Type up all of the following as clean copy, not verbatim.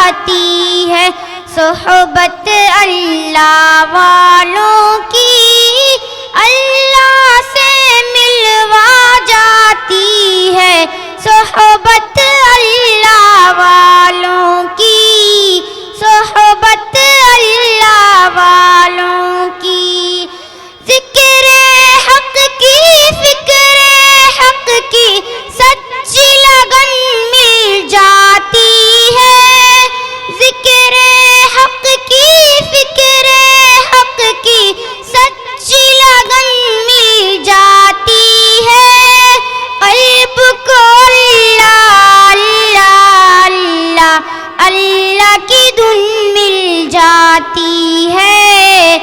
جاتی ہے، صحبت اللہ والوں کی اللہ سے ملوا جاتی ہے، صحبت اللہ والوں کی، صحبت اللہ والوں کی، ذکر حق کی، فکر حق کی سچی لگن مل جاتی ہے، ذکر حق کی، فکر حق کی سچی لگن مل جاتی ہے، قلب کو اللہ اللہ اللہ اللہ کی دھن مل جاتی ہے،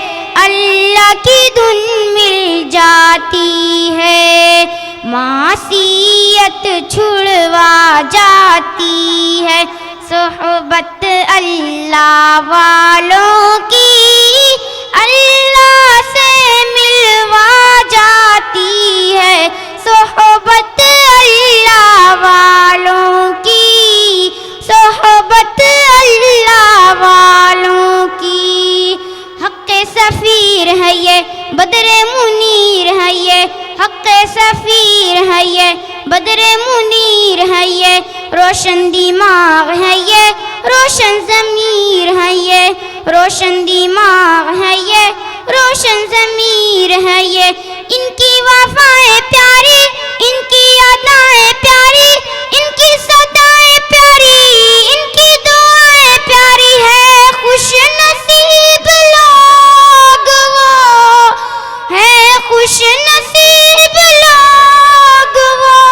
اللہ کی دھن مل جاتی ہے، معصیت چھڑوا جاتی ہے، صحبت اللہ والوں کی اللہ سے ملوا جاتی ہے، صحبت اللہ والوں کی، صحبت اللہ والوں کی، حق سفیر ہے یہ، بدر منیر ہے یہ، حق سفیر ہے یہ، بدر منیر ہے یہ، روشن دماغ ہے یہ، روشن ضمیر ہے یہ، روشن دماغ ہے یہ، روشن ضمیر ہے یہ، ان کی وفائیں پیاری، ان کی ادائیں پیاری، ان کی صدائیں پیاری، ان کی دعائیں پیاری ہے، خوش نصیب لوگ وہ ہے، خوش نصیب لوگ وہ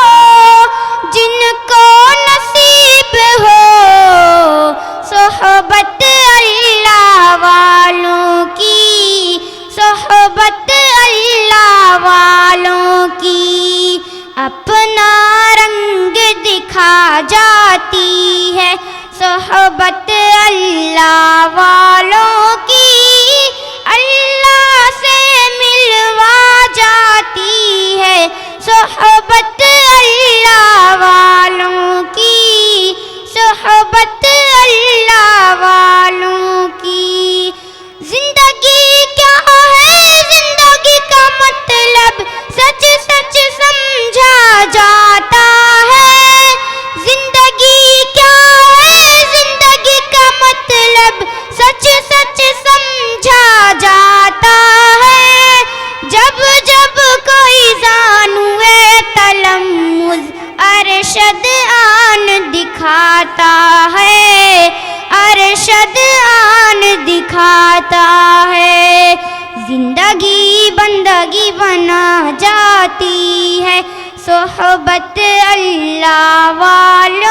جن کو نصیب ہو صحبت اللہ والوں کی، صحبت اللہ والوں کی، اپنا رنگ دکھا جاتی ہے، صحبت اللہ والوں کی اللہ سے ملوا جاتی ہے، صحبت اللہ والوں کی، صحبت اللہ والوں کی، زندگی کیا ہے، زندگی کا مطلب سچ سچ سمجھا جاتا ہے، زندگی کیا ہے، زندگی کا مطلب سچ سچ سمجھا جاتا ہے، جب جب کوئی زانوئے تلمذ ارشد آن دکھاتا ہے، ارشد آن دکھاتا ہے، زندگی بندگی بنا جاتی ہے، صحبت اللہ والوں